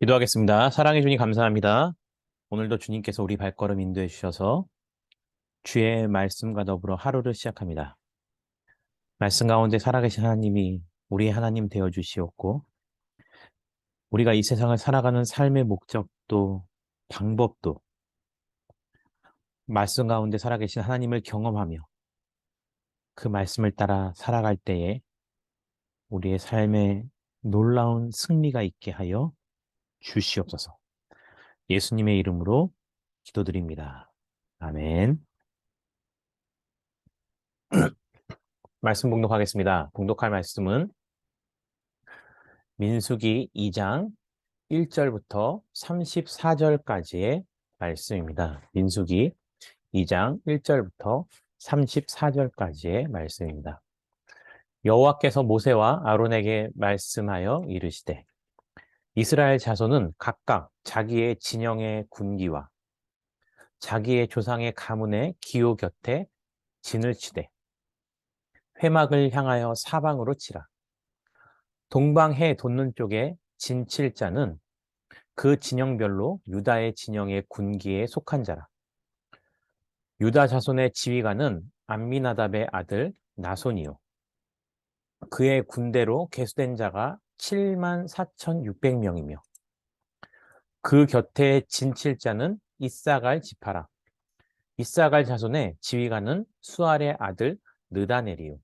기도하겠습니다. 사랑해 주님 감사합니다. 오늘도 주님께서 우리 발걸음 인도해 주셔서 주의 말씀과 더불어 하루를 시작합니다. 말씀 가운데 살아계신 하나님이 우리의 하나님 되어 주시옵고 우리가 이 세상을 살아가는 삶의 목적도 방법도 말씀 가운데 살아계신 하나님을 경험하며 그 말씀을 따라 살아갈 때에 우리의 삶에 놀라운 승리가 있게 하여 주시옵소서. 예수님의 이름으로 기도드립니다. 아멘. 말씀 봉독하겠습니다. 봉독할 말씀은 민수기 2장 1절부터 34절까지의 말씀입니다. 민수기 2장 1절부터 34절까지의 말씀입니다. 여호와께서 모세와 아론에게 말씀하여 이르시되 이스라엘 자손은 각각 자기의 진영의 군기와 자기의 조상의 가문의 기호 곁에 진을 치되 회막을 향하여 사방으로 치라. 동방해 돋는 쪽에 진칠 자는 그 진영별로 유다의 진영의 군기에 속한 자라. 유다 자손의 지휘관은 암미나답의 아들 나손이요. 그의 군대로 계수된 자가 7만 4,600명이며 그 곁에 진칠 자는 이사갈 지파라. 이사갈 자손의 지휘관은 수알의 아들 느다넬이요.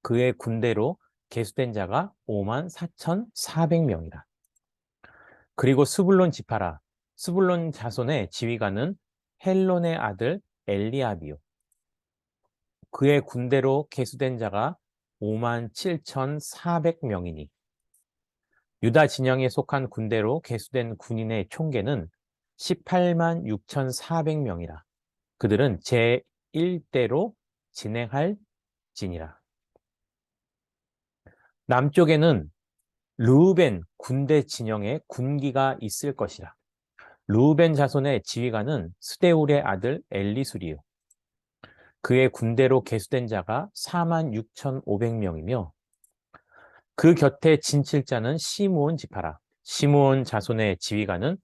그의 군대로 계수된 자가 5만 4,400명이라. 그리고 스불론 지파라. 스불론 자손의 지휘관은 헬론의 아들 엘리압이요. 그의 군대로 계수된 자가 5만 7,400명이니 유다 진영에 속한 군대로 계수된 군인의 총계는 18만 6,400명이라. 그들은 제1대로 진행할지니라. 남쪽에는 르우벤 군대 진영에 군기가 있을 것이라. 르우벤 자손의 지휘관은 스데울의 아들 엘리술이요. 그의 군대로 계수된 자가 4만 6,500명이며 그 곁에 진칠 자는 시므온 지파라. 시므온 자손의 지휘관은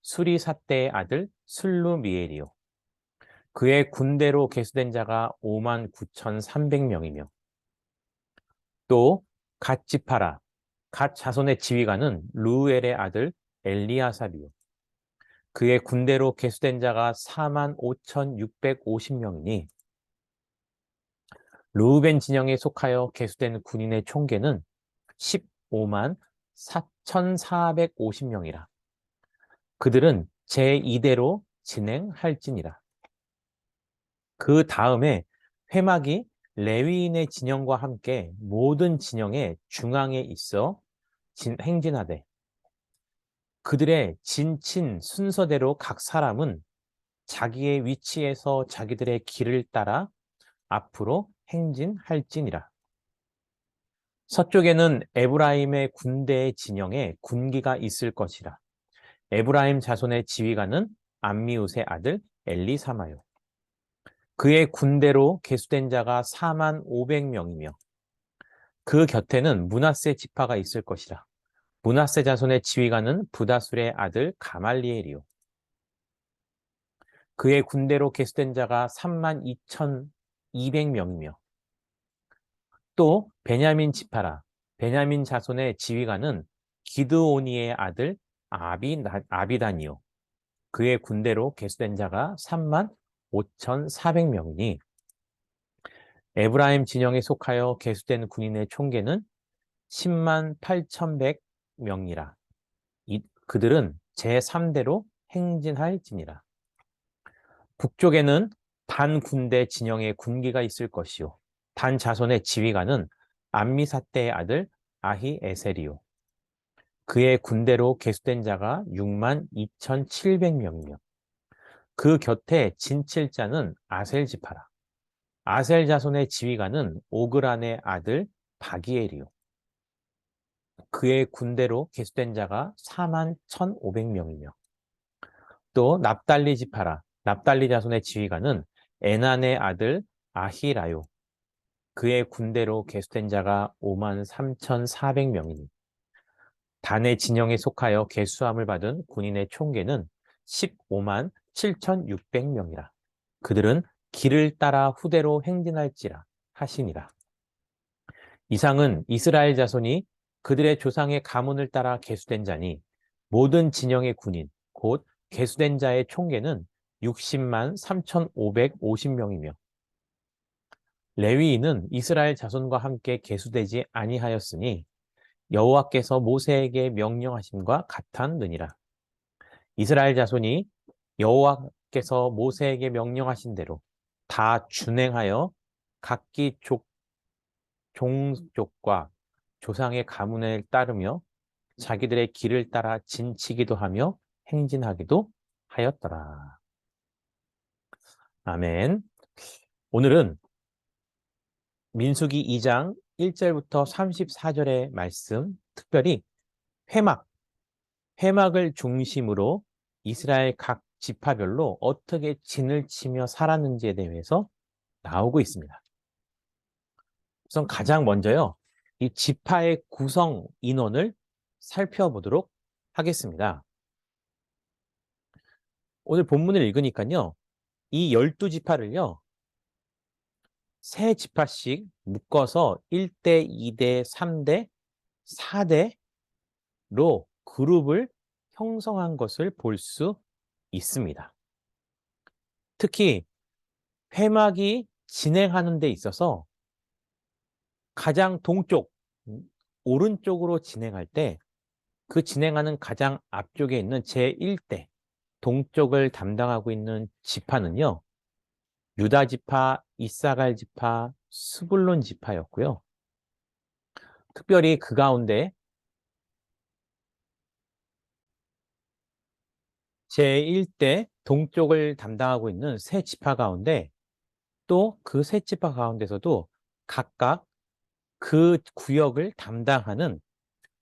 수리삿대의 아들 슬루미엘이요. 그의 군대로 계수된 자가 5만 9,300명이며 또 갓 지파라. 갓 자손의 지휘관은 루엘의 아들 엘리아삽이요. 그의 군대로 계수된 자가 4만 5,650명이니 르우벤 진영에 속하여 계수된 군인의 총계는 15만 4,450명이라. 그들은 제2대로 진행할지니라. 그 다음에 회막이 레위인의 진영과 함께 모든 진영의 중앙에 있어 행진하되 그들의 진친 순서대로 각 사람은 자기의 위치에서 자기들의 길을 따라 앞으로 행진할지니라. 서쪽에는 에브라임의 군대의 진영에 군기가 있을 것이라. 에브라임 자손의 지휘관은 암미웃의 아들 엘리사마요. 그의 군대로 계수된 자가 4만 500명이며 그 곁에는 므낫세 지파가 있을 것이라. 므낫세 자손의 지휘관은 부다술의 아들 가말리엘이요. 그의 군대로 계수된 자가 3만 2,200명이며 또 베냐민 지파라. 베냐민 자손의 지휘관은 기드오니의 아들 아비단이요. 그의 군대로 계수된 자가 3만 5,400명이니 에브라임 진영에 속하여 계수된 군인의 총계는 10만 8,100명이라. 그들은 제3대로 행진할지니라. 북쪽에는 단 군대 진영의 군기가 있을 것이요. 단 자손의 지휘관은 암미사떼의 아들 아히에셀이요. 그의 군대로 계수된 자가 6만 2,700명이며 그 곁에 진칠 자는 아셀 지파라. 아셀 자손의 지휘관은 오그란의 아들 바기엘이요. 그의 군대로 계수된 자가 4만 1,500명이며 또 납달리 지파라. 납달리 자손의 지휘관은 에난의 아들 아히라요. 그의 군대로 계수된 자가 5만 3,400명이니 단의 진영에 속하여 계수함을 받은 군인의 총계는 15만 7,600명이라. 그들은 길을 따라 후대로 행진할지라 하시니라. 이상은 이스라엘 자손이 그들의 조상의 가문을 따라 계수된 자니 모든 진영의 군인, 곧 계수된 자의 총계는 60만 3,550명이며 레위인은 이스라엘 자손과 함께 계수되지 아니하였으니 여호와께서 모세에게 명령하심과 같았느니라. 이스라엘 자손이 여호와께서 모세에게 명령하신 대로 다 준행하여 각기 종족과 조상의 가문을 따르며 자기들의 길을 따라 진치기도 하며 행진하기도 하였더라. 아멘. 오늘은 민수기 2장 1절부터 34절의 말씀, 특별히 회막을 중심으로 이스라엘 각 지파별로 어떻게 진을 치며 살았는지에 대해서 나오고 있습니다. 우선 가장 먼저요, 이 지파의 구성 인원을 살펴보도록 하겠습니다. 오늘 본문을 읽으니까요, 이 12지파를요, 3지파씩 묶어서 1대, 2대, 3대, 4대로 그룹을 형성한 것을 볼 수 있습니다. 특히 회막이 진행하는 데 있어서 가장 동쪽, 오른쪽으로 진행할 때 그 진행하는 가장 앞쪽에 있는 제1대 동쪽을 담당하고 있는 지파는요, 유다 지파, 이사갈 지파, 스불론 지파였고요. 특별히 그 가운데 제1대 동쪽을 담당하고 있는 세 지파 가운데 또 그 세 지파 가운데서도 각각 그 구역을 담당하는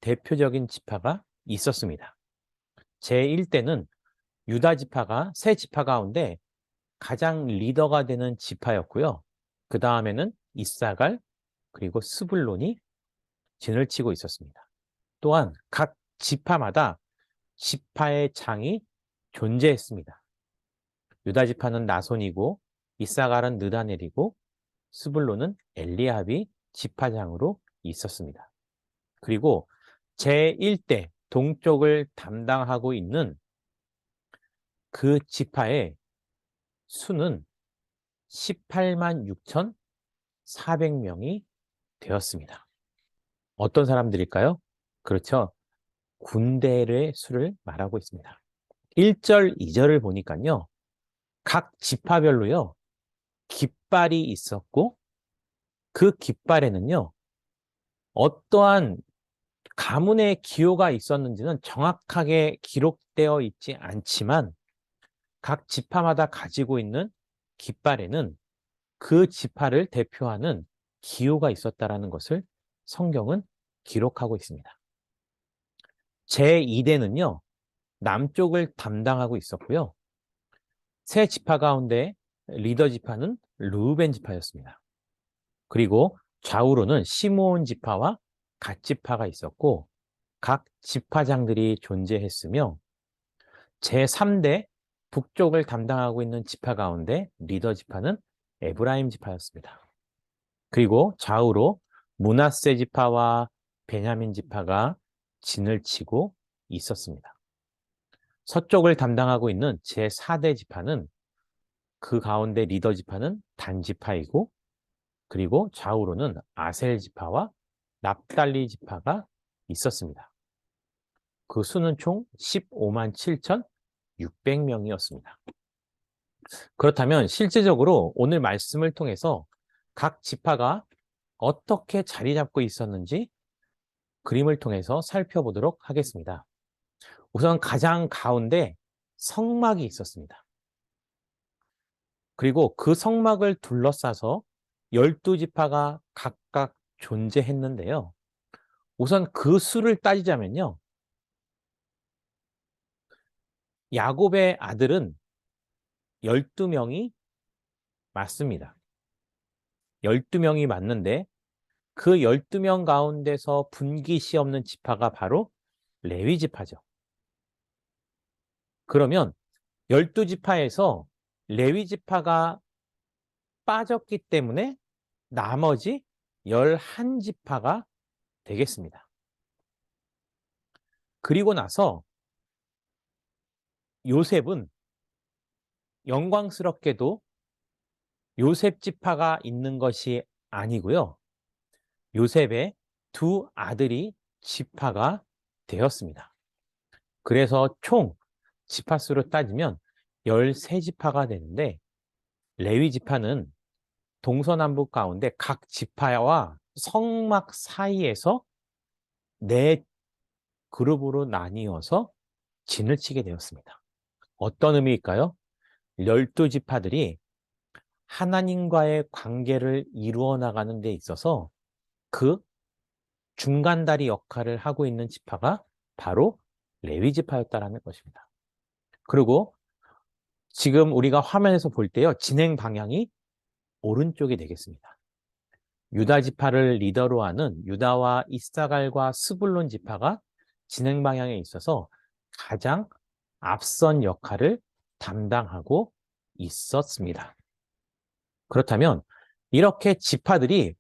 대표적인 지파가 있었습니다. 제1대는 유다 지파가 세 지파 가운데 가장 리더가 되는 지파였고요. 그 다음에는 이사갈 그리고 스불론이 진을 치고 있었습니다. 또한 각 지파마다 지파의 장이 존재했습니다. 유다 지파는 나손이고 이사갈은 느다넬이고 스불론은 엘리압이 지파장으로 있었습니다. 그리고 제1대 동쪽을 담당하고 있는 그 지파의 수는 18만 6,400명이 되었습니다. 어떤 사람들일까요? 그렇죠. 군대의 수를 말하고 있습니다. 1절, 2절을 보니까요. 각 지파별로요. 깃발이 있었고 그 깃발에는요. 어떠한 가문의 기호가 있었는지는 정확하게 기록되어 있지 않지만 각 지파마다 가지고 있는 깃발에는 그 지파를 대표하는 기호가 있었다라는 것을 성경은 기록하고 있습니다. 제2대는요. 남쪽을 담당하고 있었고요. 세 지파 가운데 리더 지파는 르우벤 지파였습니다. 그리고 좌우로는 시므온 지파와 갓 지파가 있었고 각 지파장들이 존재했으며 제3대 북쪽을 담당하고 있는 지파 가운데 리더 지파는 에브라임 지파였습니다. 그리고 좌우로 므낫세 지파와 베냐민 지파가 진을 치고 있었습니다. 서쪽을 담당하고 있는 제4대 지파는 그 가운데 리더 지파는 단 지파이고 그리고 좌우로는 아셀 지파와 납달리 지파가 있었습니다. 그 수는 총 15만 7,600명이었습니다. 그렇다면 실제적으로 오늘 말씀을 통해서 각 지파가 어떻게 자리 잡고 있었는지 그림을 통해서 살펴보도록 하겠습니다. 우선 가장 가운데 성막이 있었습니다. 그리고 그 성막을 둘러싸서 12지파가 각각 존재했는데요. 우선 그 수를 따지자면요. 야곱의 아들은 12명이 맞습니다. 12명이 맞는데 그 12명 가운데서 분깃이 없는 지파가 바로 레위 지파죠. 그러면 12지파에서 레위 지파가 빠졌기 때문에 나머지 11지파가 되겠습니다. 그리고 나서 요셉은 영광스럽게도 요셉 지파가 있는 것이 아니고요. 요셉의 두 아들이 지파가 되었습니다. 그래서 총 지파수로 따지면 13지파가 되는데 레위 지파는 동서남북 가운데 각 지파와 성막 사이에서 네 그룹으로 나뉘어서 진을 치게 되었습니다. 어떤 의미일까요? 12지파들이 하나님과의 관계를 이루어 나가는 데 있어서 그 중간다리 역할을 하고 있는 지파가 바로 레위 지파였다라는 것입니다. 그리고 지금 우리가 화면에서 볼 때요, 진행 방향이 오른쪽이 되겠습니다. 유다 지파를 리더로 하는 유다와 이사갈과 스불론 지파가 진행 방향에 있어서 가장 앞선 역할을 담당하고 있었습니다. 그렇다면 이렇게 지파들이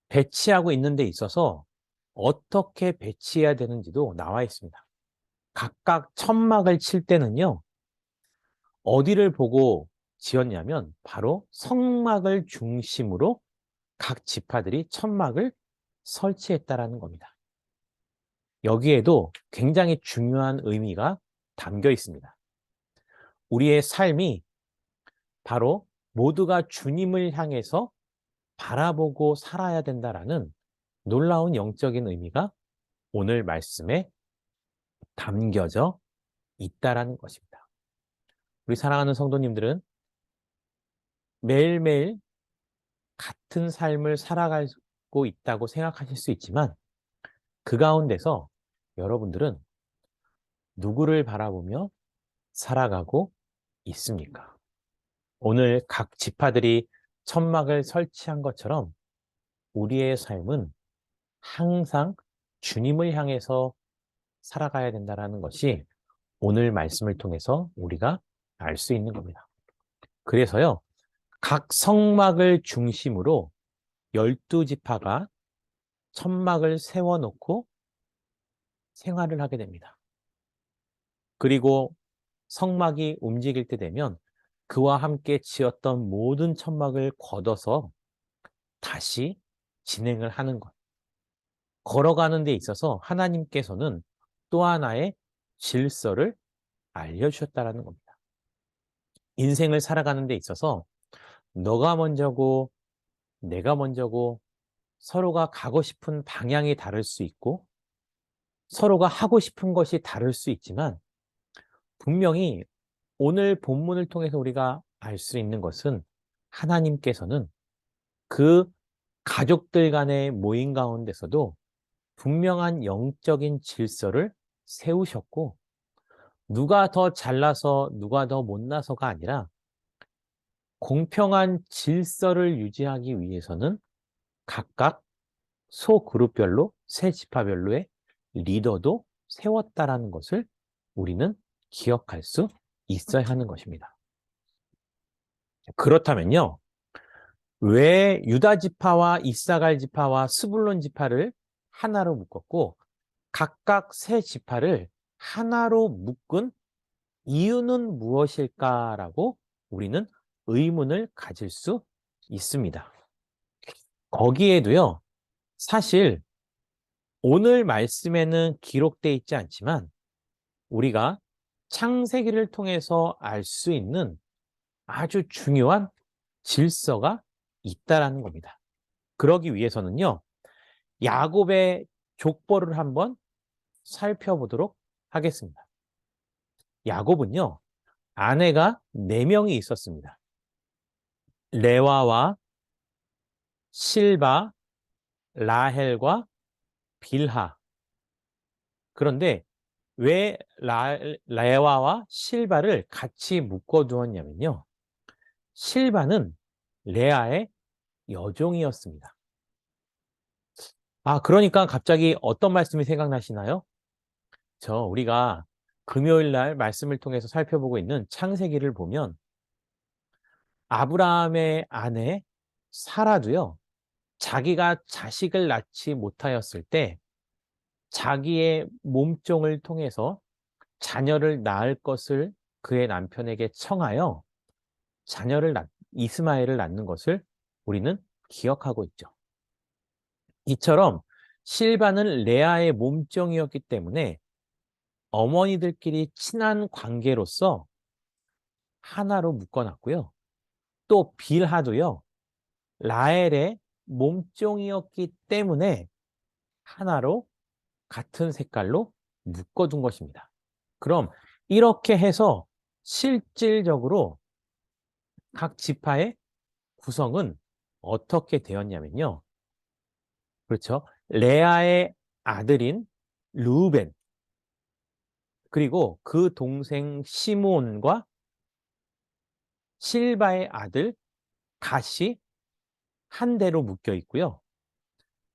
배치하고 있는 데 있어서 어떻게 배치해야 되는지도 나와 있습니다. 각각 천막을 칠 때는요, 어디를 보고 지었냐면 바로 성막을 중심으로 각 지파들이 천막을 설치했다라는 겁니다. 여기에도 굉장히 중요한 의미가 담겨 있습니다. 우리의 삶이 바로 모두가 주님을 향해서 바라보고 살아야 된다라는 놀라운 영적인 의미가 오늘 말씀에 담겨져 있다라는 것입니다. 우리 사랑하는 성도님들은 매일매일 같은 삶을 살아가고 있다고 생각하실 수 있지만 그 가운데서 여러분들은 누구를 바라보며 살아가고 있습니까? 오늘 각 지파들이 천막을 설치한 것처럼 우리의 삶은 항상 주님을 향해서 살아가야 된다는 것이 오늘 말씀을 통해서 우리가 알 수 있는 겁니다. 그래서요, 각 성막을 중심으로 12지파가 천막을 세워놓고 생활을 하게 됩니다. 그리고 성막이 움직일 때 되면 그와 함께 지었던 모든 천막을 걷어서 다시 진행을 하는 것. 걸어가는 데 있어서 하나님께서는 또 하나의 질서를 알려주셨다는 겁니다. 인생을 살아가는 데 있어서 너가 먼저고 내가 먼저고 서로가 가고 싶은 방향이 다를 수 있고 서로가 하고 싶은 것이 다를 수 있지만 분명히 오늘 본문을 통해서 우리가 알 수 있는 것은 하나님께서는 그 가족들 간의 모임 가운데서도 분명한 영적인 질서를 세우셨고 누가 더 잘나서 누가 더 못나서가 아니라 공평한 질서를 유지하기 위해서는 각각 소그룹별로 세 지파별로의 리더도 세웠다라는 것을 우리는 기억할 수 있어야 하는 것입니다. 그렇다면요, 왜 유다 지파와 이사갈 지파와 스불론 지파를 하나로 묶었고 각각 세 지파를 하나로 묶은 이유는 무엇일까라고 우리는 의문을 가질 수 있습니다. 거기에도요, 사실 오늘 말씀에는 기록되어 있지 않지만 우리가 창세기를 통해서 알 수 있는 아주 중요한 질서가 있다라는 겁니다. 그러기 위해서는요, 야곱의 족보를 한번 살펴보도록 하겠습니다. 야곱은요, 아내가 4명이 있었습니다. 레와와 실바, 라헬과 빌하. 그런데 왜 레와와 실바를 같이 묶어두었냐면요. 실바는 레아의 여종이었습니다. 그러니까 갑자기 어떤 말씀이 생각나시나요? 우리가 금요일 날 말씀을 통해서 살펴보고 있는 창세기를 보면 아브라함의 아내 사라도요, 자기가 자식을 낳지 못하였을 때 자기의 몸종을 통해서 자녀를 낳을 것을 그의 남편에게 청하여 이스마엘을 낳는 것을 우리는 기억하고 있죠. 이처럼 실바는 레아의 몸종이었기 때문에 어머니들끼리 친한 관계로서 하나로 묶어놨고요. 또 빌하도요, 라헬의 몸종이었기 때문에 하나로 같은 색깔로 묶어둔 것입니다. 그럼 이렇게 해서 실질적으로 각 지파의 구성은 어떻게 되었냐면요. 그렇죠. 레아의 아들인 르우벤, 그리고 그 동생 시므온과 실바의 아들 갓이 한 대로 묶여 있고요.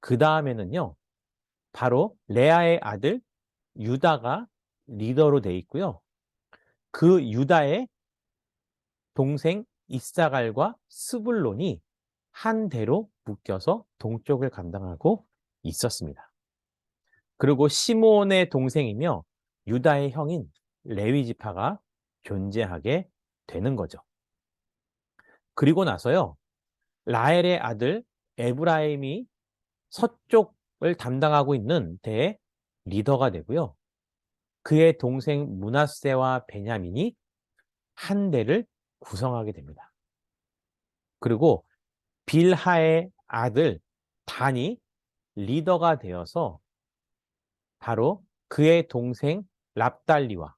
그 다음에는요, 바로 레아의 아들 유다가 리더로 돼 있고요. 그 유다의 동생 이사갈과 스불론이 한 대로 묶여서 동쪽을 감당하고 있었습니다. 그리고 시므온의 동생이며 유다의 형인 레위 지파가 존재하게 되는 거죠. 그리고 나서요, 라헬의 아들 에브라임이 서쪽을 담당하고 있는 대의 리더가 되고요. 그의 동생 므낫세와 베냐민이 한 대를 구성하게 됩니다. 그리고 빌하의 아들 단이 리더가 되어서 바로 그의 동생 랍달리와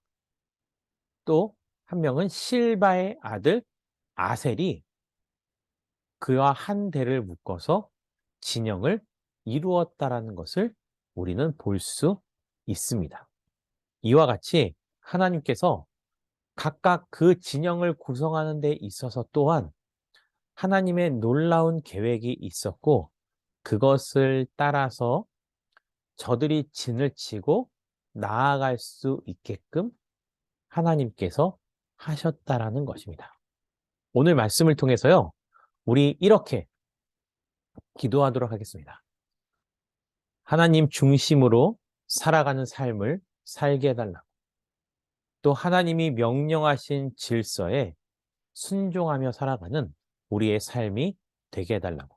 또 한 명은 실바의 아들 아셀이 그와 한 대를 묶어서 진영을 이루었다라는 것을 우리는 볼 수 있습니다. 이와 같이 하나님께서 각각 그 진영을 구성하는 데 있어서 또한 하나님의 놀라운 계획이 있었고, 그것을 따라서 저들이 진을 치고 나아갈 수 있게끔 하나님께서 하셨다라는 것입니다. 오늘 말씀을 통해서요, 우리 이렇게 기도하도록 하겠습니다. 하나님 중심으로 살아가는 삶을 살게 해달라고. 또 하나님이 명령하신 질서에 순종하며 살아가는 우리의 삶이 되게 해달라고.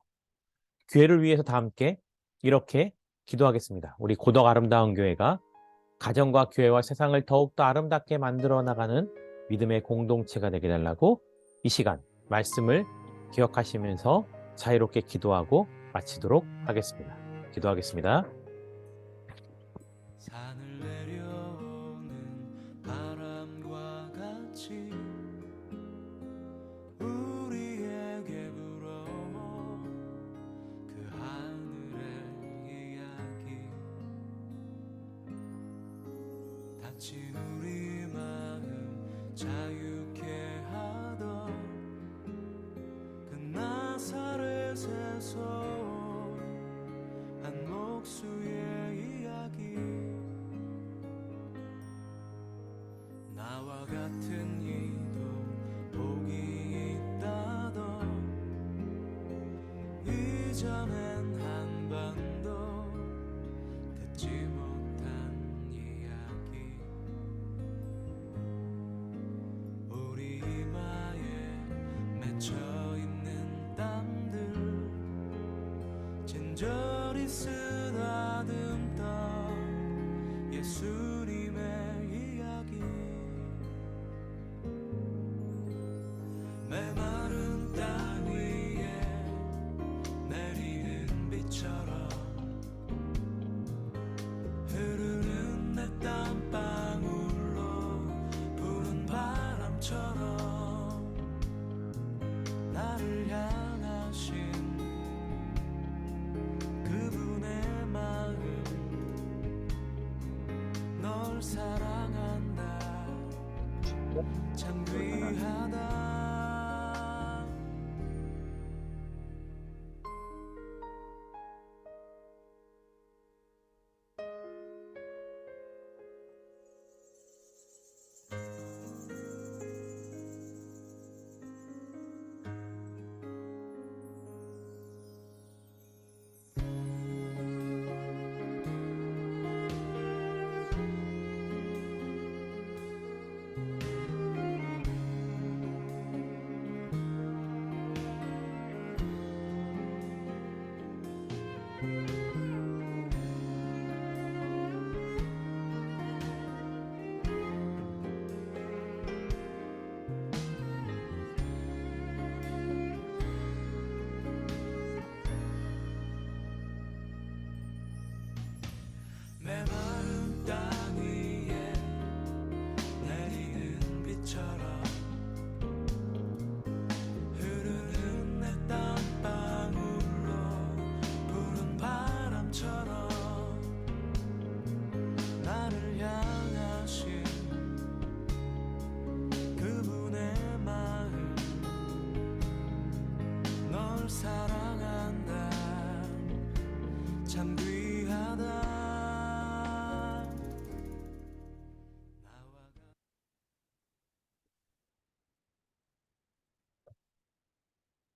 교회를 위해서 다 함께 이렇게 기도하겠습니다. 우리 고덕 아름다운 교회가 가정과 교회와 세상을 더욱더 아름답게 만들어 나가는 믿음의 공동체가 되게 해달라고 이 시간 말씀을 기억하시면서 자유롭게 기도하고 마치도록 하겠습니다. 기도하겠습니다. 산을 내려오는 바람과 같이 우리에게 불어온 그 하늘의 이야기, 다친 우리 마음 자유케 하던 그 나사렛에서 한 목수의 이야기, 나와 같은 이도 복이 있다던 이전엔 한 번도 듣지 못한 이야기, 우리 이마에 맺혀있는 땀들 진저리 쓰다듬던 예수님의 이야기, 메마른 땅 위에 내리는 비처럼 흐르는 내 땀방울로 부는 바람처럼 나를 향하신 그분의 마음, 널 사랑한다, 참 귀하다. 내 마음 땅 위에 내리는 비처럼 흐르는 내 땀방울로 부른 바람처럼 나를 향하신 그분의 마음 널 사랑한다 참 귀